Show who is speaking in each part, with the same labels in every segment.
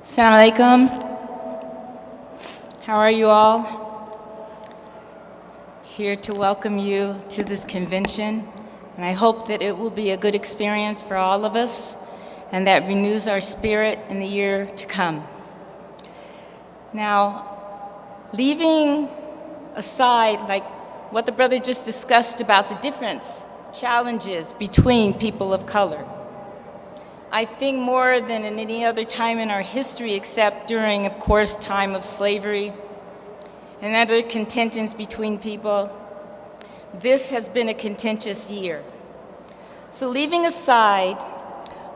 Speaker 1: Assalamu alaikum. How are you all? Here to welcome you to this convention, and I hope that it will be a good experience for all of us and that renews our spirit in the year to come. Now, leaving aside like what the brother just discussed about the difference, challenges between people of color, I think more than in any other time in our history except during, of course, time of slavery and other contentions between people, this has been a contentious year. So leaving aside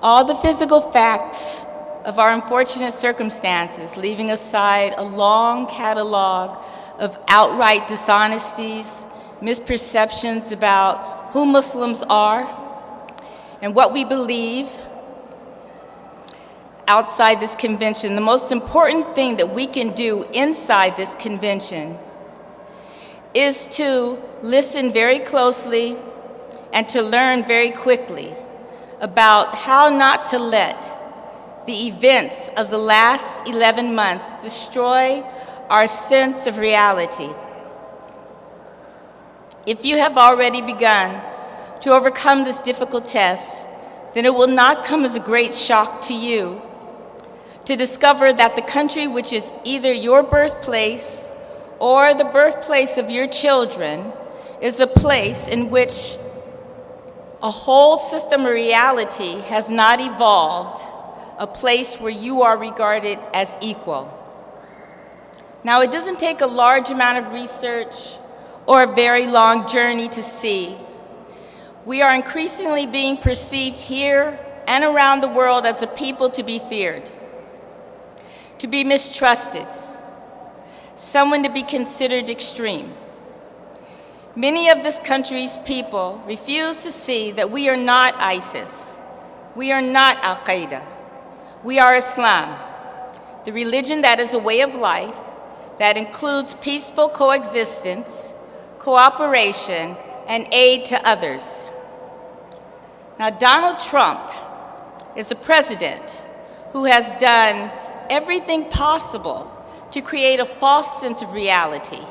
Speaker 1: all the physical facts of our unfortunate circumstances, leaving aside a long catalog of outright dishonesties, misperceptions about who Muslims are and what we believe outside this convention, the most important thing that we can do inside this convention is to listen very closely and to learn very quickly about how not to let the events of the last 11 months destroy our sense of reality. If you have already begun to overcome this difficult test, then it will not come as a great shock to you to discover that the country which is either your birthplace or the birthplace of your children is a place in which a whole system of reality has not evolved, a place where you are regarded as equal. Now, it doesn't take a large amount of research or a very long journey to see. We are increasingly being perceived here and around the world as a people to be feared, to be mistrusted, someone to be considered extreme. Many of this country's people refuse to see that we are not ISIS, we are not Al-Qaeda, we are Islam, the religion that is a way of life that includes peaceful coexistence, cooperation, and aid to others. Now, Donald Trump is a president who has done everything possible to create a false sense of reality,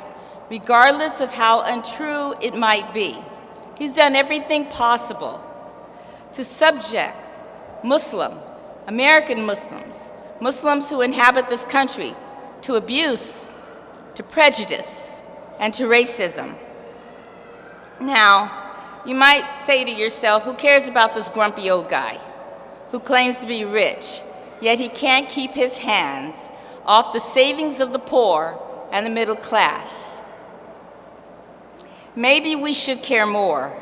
Speaker 1: regardless of how untrue it might be. He's done everything possible to subject Muslim, American Muslims, Muslims who inhabit this country, to abuse, to prejudice, and to racism. Now, you might say to yourself, who cares about this grumpy old guy who claims to be rich, yet he can't keep his hands off the savings of the poor and the middle class? Maybe we should care more.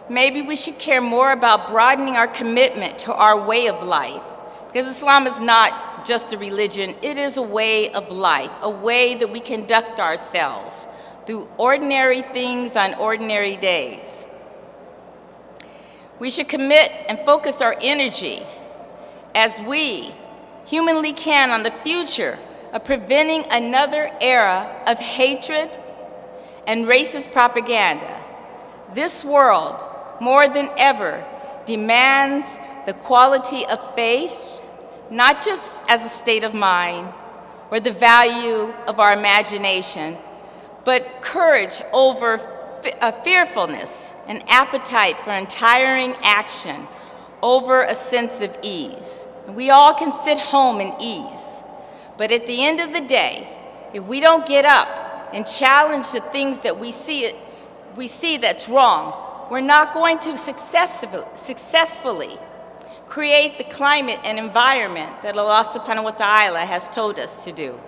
Speaker 1: Maybe we should care more about broadening our commitment to our way of life, because Islam is not just a religion, it is a way of life, a way that we conduct ourselves through ordinary things on ordinary days. We should commit and focus our energy as we humanly can on the future of preventing another era of hatred and racist propaganda. This world, more than ever, demands the quality of faith, not just as a state of mind or the value of our imagination, but courage over fearfulness, an appetite for untiring action over a sense of ease. We all can sit home in ease, but at the end of the day, if we don't get up and challenge the things that we see that's wrong, we're not going to successfully create the climate and environment that Allah subhanahu wa ta'ala has told us to do.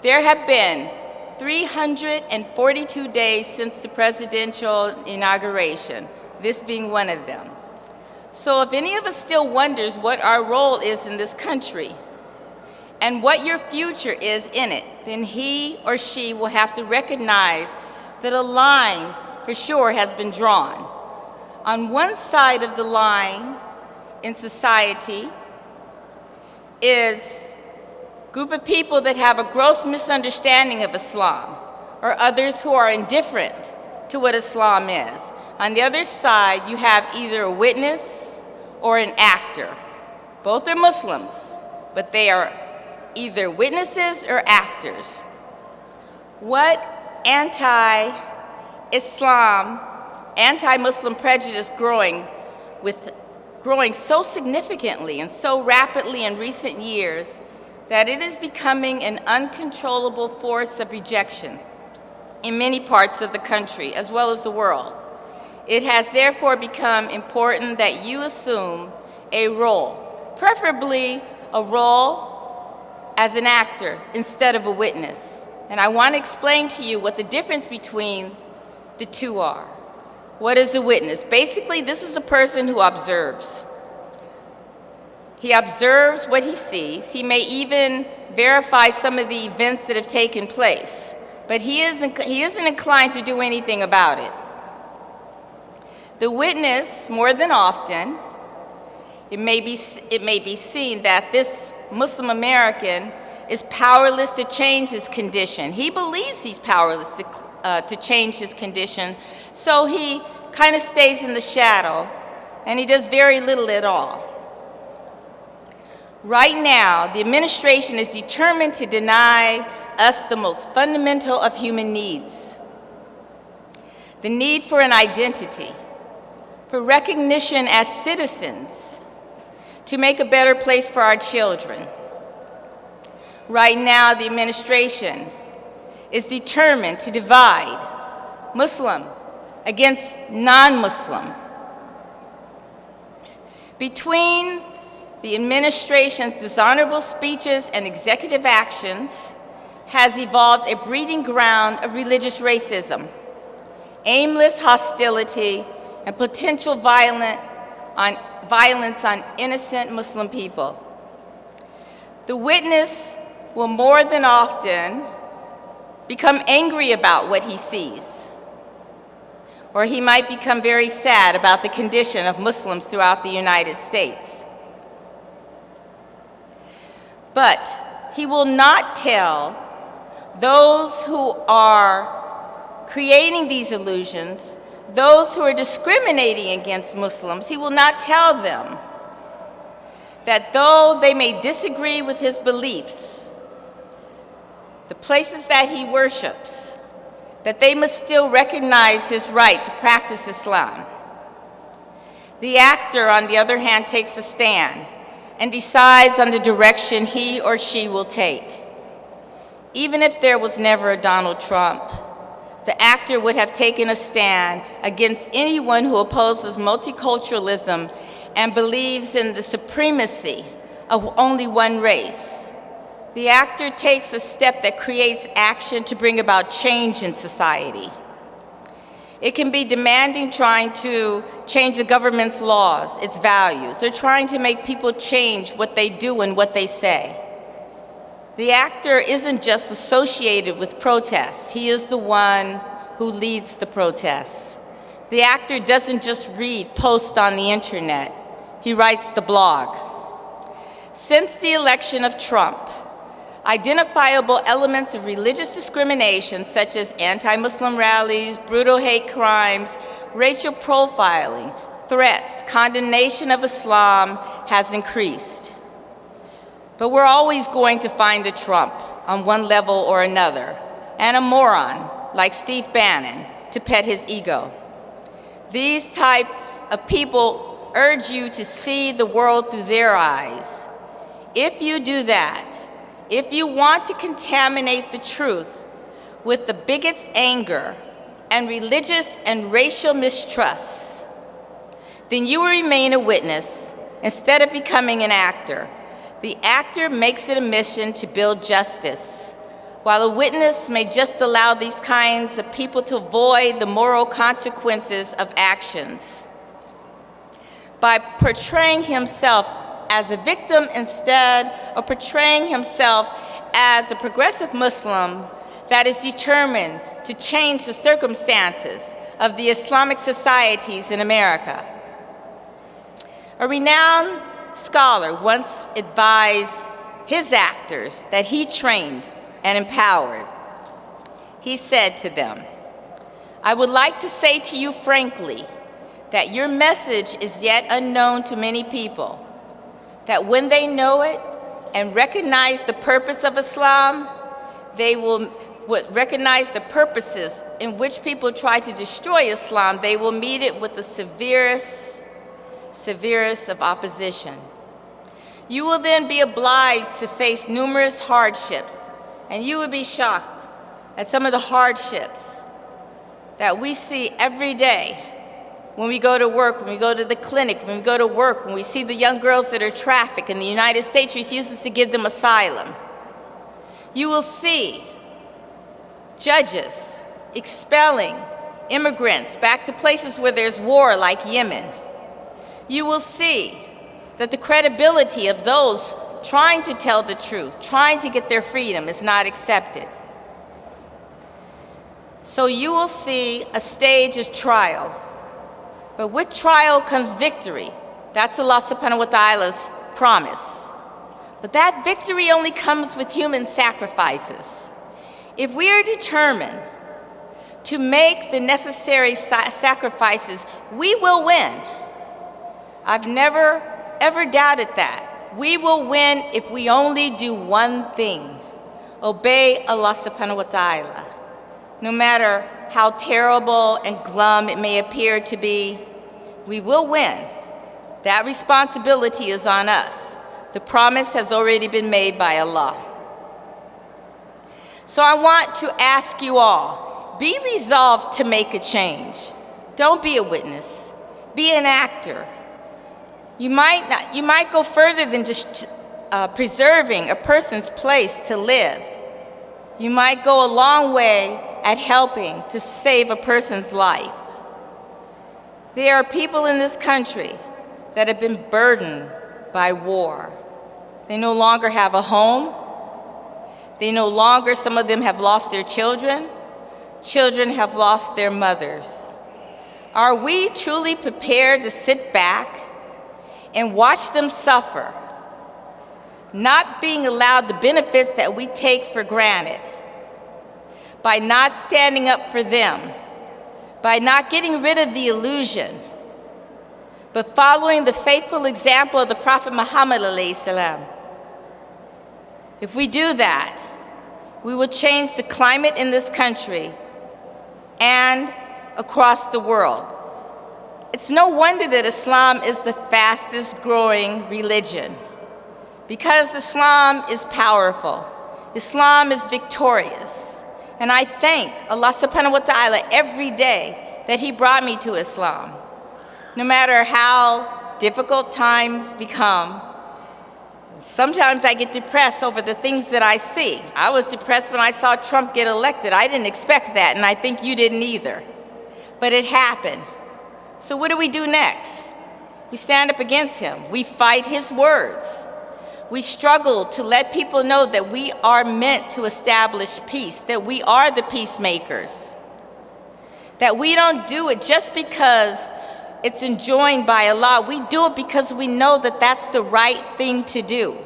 Speaker 1: There have been 342 days since the presidential inauguration, this being one of them. So if any of us still wonders what our role is in this country and what your future is in it, then he or she will have to recognize that a line for sure has been drawn. On one side of the line in society is a group of people that have a gross misunderstanding of Islam, or others who are indifferent to what Islam is. On the other side, you have either a witness or an actor. Both are Muslims, but they are either witnesses or actors. What anti-Islam, anti-Muslim prejudice growing so significantly and so rapidly in recent years that it is becoming an uncontrollable force of rejection in many parts of the country as well as the world. It has therefore become important that you assume a role, preferably a role as an actor instead of a witness. And I want to explain to you what the difference between the two are. What is a witness? Basically, this is a person who observes. He observes what he sees. He may even verify some of the events that have taken place, but he isn't inclined to do anything about it. The witness, more than often, it may be seen that this Muslim American is powerless to change his condition. He believes he's powerless to change his condition, so he kind of stays in the shadow, and he does very little at all. Right now, the administration is determined to deny us the most fundamental of human needs: the need for an identity, for recognition as citizens, to make a better place for our children. Right now, the administration is determined to divide Muslim against non-Muslim. Between the administration's dishonorable speeches and executive actions has evolved a breeding ground of religious racism, aimless hostility, and potential violence on innocent Muslim people. The witness will more than often become angry about what he sees, or he might become very sad about the condition of Muslims throughout the United States. But he will not tell those who are creating these illusions, those who are discriminating against Muslims, he will not tell them that though they may disagree with his beliefs, the places that he worships, that they must still recognize his right to practice Islam. The actor, on the other hand, takes a stand and decides on the direction he or she will take. Even if there was never a Donald Trump, the actor would have taken a stand against anyone who opposes multiculturalism and believes in the supremacy of only one race. The actor takes a step that creates action to bring about change in society. It can be demanding trying to change the government's laws, its values, or trying to make people change what they do and what they say. The actor isn't just associated with protests. He is the one who leads the protests. The actor doesn't just read posts on the internet. He writes the blog. Since the election of Trump, identifiable elements of religious discrimination, such as anti-Muslim rallies, brutal hate crimes, racial profiling, threats, condemnation of Islam has increased. But we're always going to find a Trump on one level or another, and a moron like Steve Bannon to pet his ego. These types of people urge you to see the world through their eyes. If you do that, if you want to contaminate the truth with the bigot's anger and religious and racial mistrust, then you will remain a witness instead of becoming an actor. The actor makes it a mission to build justice, while a witness may just allow these kinds of people to avoid the moral consequences of actions. By portraying himself as a victim instead of portraying himself as a progressive Muslim that is determined to change the circumstances of the Islamic societies in America. A renowned scholar once advised his actors that he trained and empowered. He said to them, "I would like to say to you frankly that your message is yet unknown to many people, that when they know it, and recognize the purpose of Islam, they will recognize the purposes in which people try to destroy Islam, they will meet it with the severest of opposition. You will then be obliged to face numerous hardships, and you will be shocked at some of the hardships that we see every day when we go to work, when we go to the clinic, when we go to work, when we see the young girls that are trafficked and the United States refuses to give them asylum. You will see judges expelling immigrants back to places where there's war, like Yemen. You will see that the credibility of those trying to tell the truth, trying to get their freedom, is not accepted. So you will see a stage of trial. But with trial comes victory. That's Allah subhanahu wa ta'ala's promise. But that victory only comes with human sacrifices. If we are determined to make the necessary sacrifices, we will win. I've never, ever doubted that. We will win if we only do one thing: obey Allah subhanahu wa ta'ala. No matter how terrible and glum it may appear to be, we will win. That responsibility is on us. The promise has already been made by Allah. So I want to ask you all, be resolved to make a change. Don't be a witness. Be an actor. You might go further than just preserving a person's place to live. You might go a long way at helping to save a person's life. There are people in this country that have been burdened by war. They no longer have a home. They no longer, some of them have lost their children. Children have lost their mothers. Are we truly prepared to sit back and watch them suffer, not being allowed the benefits that we take for granted, by not standing up for them, by not getting rid of the illusion, but following the faithful example of the Prophet Muhammad alayhi salam? If we do that, we will change the climate in this country and across the world. It's no wonder that Islam is the fastest growing religion, because Islam is powerful. Islam is victorious. And I thank Allah subhanahu wa ta'ala every day that He brought me to Islam. No matter how difficult times become, sometimes I get depressed over the things that I see. I was depressed when I saw Trump get elected. I didn't expect that, and I think you didn't either. But it happened. So what do we do next? We stand up against him. We fight his words. We struggle to let people know that we are meant to establish peace, that we are the peacemakers, that we don't do it just because it's enjoined by Allah. We do it because we know that that's the right thing to do.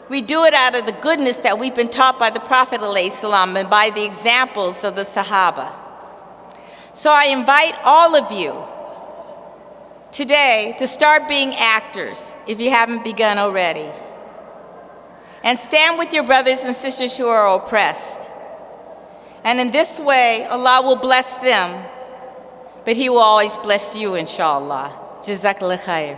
Speaker 1: We do it out of the goodness that we've been taught by the Prophet ﷺ and by the examples of the Sahaba. So I invite all of you today to start being actors, if you haven't begun already. And stand with your brothers and sisters who are oppressed. And in this way, Allah will bless them, but He will always bless you, inshallah. Jazakallah khair.